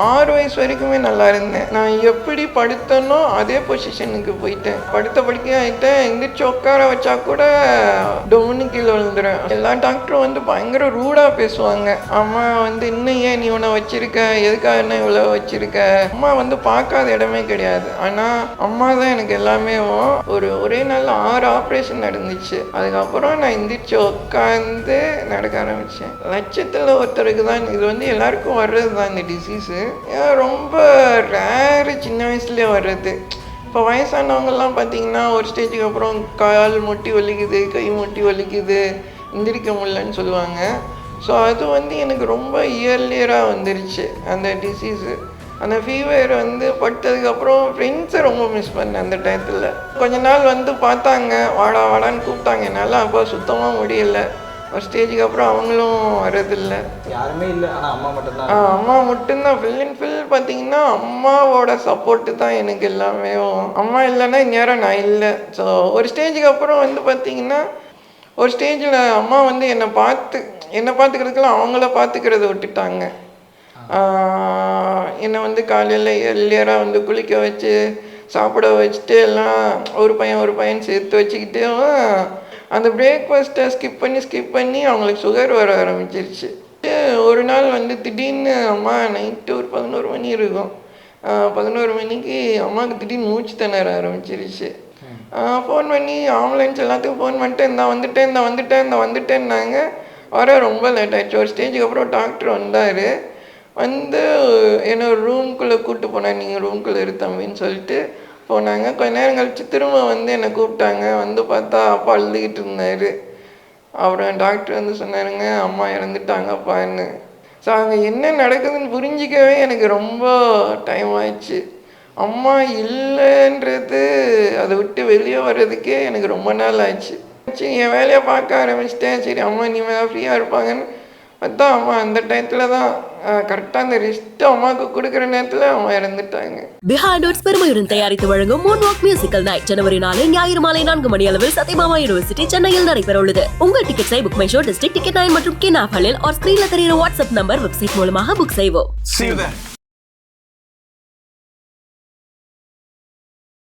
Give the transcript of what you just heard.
6 வயசு வரைக்குமே நல்லா இருந்தேன். நான் எப்படி படுத்தேனோ அதே பொசிஷனுக்கு போயிட்டேன். படுத்த படுக்கையா ஆயிட்டேன். எந்திரிச்சு உட்கார வச்சா கூட டொம்முன்னு கீழே விழுந்துரும். எல்லா டாக்டரும் வந்து பயங்கர ரூடா பேசுவாங்க. அம்மா வந்து இன்னும் ஏன் நீ உன்னை வச்சிருக்க, எதுக்காக என்ன இவ்வளோ வச்சிருக்க. அம்மா வந்து பார்க்காத இடமே கிடையாது. ஆனா அம்மா தான் எனக்கு எல்லாமே. ஒரே நாள் 6 ஆப்ரேஷன் நடந்துச்சு. அதுக்கப்புறம் நான் எந்திரிச்சு உட்காந்து நடக்க ஆரம்பிச்சேன். லட்சத்தில் ஒருத்தருக்கு தான் இது வந்து எல்லாருக்கும் வர்றது தான் இந்த டிசீஸு. ரொம்ப ரேரு சின்ன வயசுலேயே வர்றது. இப்போ வயசானவங்கெல்லாம் பார்த்தீங்கன்னா ஒரு ஸ்டேஜுக்கு அப்புறம் கால் முட்டி வலிக்குது, கை முட்டி வலிக்குது, எந்திரிக்க முடியலன்னு சொல்லுவாங்க. ஸோ அது வந்து எனக்கு ரொம்ப இயர்லியராக வந்துருச்சு அந்த டிசீஸு. அந்த ஃபீவர் வந்து பட்டதுக்கப்புறம் ஃப்ரெண்ட்ஸை ரொம்ப மிஸ் பண்ணேன் அந்த டயத்தில். கொஞ்ச நாள் வந்து பார்த்தாங்க, வாடா வாடான்னு கூப்பிட்டாங்க. என்னால் அப்போ சுத்தமாக முடியலை. ஒரு ஸ்டேஜுக்கு அப்புறம் அவங்களும் வர்றதில்லை, யாருமே இல்லை. ஆனால் அம்மா மட்டும்தான். அம்மா மட்டும்தான். ஃபுல் அண்ட் ஃபுல் பார்த்தீங்கன்னா அம்மாவோட சப்போர்ட்டு தான் எனக்கு எல்லாமே. அம்மா இல்லைன்னா இந்நேரம் நான் இல்லை. ஸோ ஒரு ஸ்டேஜுக்கு அப்புறம் வந்து பார்த்தீங்கன்னா ஒரு ஸ்டேஜில் அம்மா வந்து என்னை பார்த்துக்கிறதுக்கெல்லாம் அவங்கள பார்த்துக்கிறத விட்டுட்டாங்க. என்னை வந்து காலையில் எர்லியராக வந்து குளிக்க வச்சு சாப்பிட வச்சுட்டு எல்லாம் ஒரு பையன் சேர்த்து வச்சுக்கிட்டே அந்த பிரேக்ஃபாஸ்ட்டை ஸ்கிப் பண்ணி அவங்களுக்கு சுகர் வர ஆரம்பிச்சிருச்சு. ஒரு நாள் வந்து திடீர்னு அம்மா நைட்டு ஒரு 11 மணி இருக்கும். 11 மணிக்கு அம்மாவுக்கு திடீர்னு மூச்சு திணற ஆரம்பிச்சிருச்சு. ஃபோன் பண்ணி ஆம்புலன்ஸ் எல்லாத்துக்கும் ஃபோன் பண்ணிட்டு இந்த வந்துட்டேன்னாங்க. வர ரொம்ப லேட் ஆகிடுச்சு. ஒரு ஸ்டேஜுக்கு அப்புறம் டாக்டர் வந்தார். வந்து என்னை ஒரு ரூம்குள்ளே கூப்பிட்டு போனேன். நீங்கள் ரூம்குள்ளே இரு தம்பின்னு சொல்லிட்டு போனாங்க. கொஞ்ச நேரம் கழிச்சு திரும்ப வந்து என்னை கூப்பிட்டாங்க. வந்து பார்த்தா அப்பா அழுதுகிட்டு இருந்தார். அப்புறம் டாக்டர் வந்து சொன்னாருங்க, அம்மா இறந்துட்டாங்கப்பான்னு. ஸோ அங்கே என்ன நடக்குதுன்னு புரிஞ்சிக்கவே எனக்கு ரொம்ப டைம் ஆயிடுச்சு. அம்மா இல்லைன்றது அதை விட்டு வெளியே வர்றதுக்கே எனக்கு ரொம்ப நாள் ஆயிடுச்சு. என் வேலையை பார்க்க ஆரம்பிச்சிட்டேன். சரி அம்மா இனிமேல் ஃப்ரீயாக இருப்பாங்கன்னு பார்த்தா அம்மா அந்த டயத்தில் தான் கரெக்டாக அந்த ரெஸ்ட் அம்மாவுக்கு கொடுக்குற நேரத்தில் அம்மா இறந்துட்டாங்க. பிஹைண்ட் நோட்ஸ் பெருமையுடன் தயாரித்து வழங்கும் மூன்வாக் மியூசிக்கல் நைட் ஜனவரி 4 ஞாயிறு மாலை 4 மணி அளவில் சத்யபாமா யூனிவர்சிட்டி சென்னையில் நடைபெற உள்ளது. உங்கள் டிக்கெட்ஸை Book My Show, District ticket 9 மற்றும் கின் ஆப்களில் ஸ்கிரீன்ல தெரிகிற வாட்ஸ்அப் நம்பர் வெப்சைட் மூலமாக புக் செய்வோம்.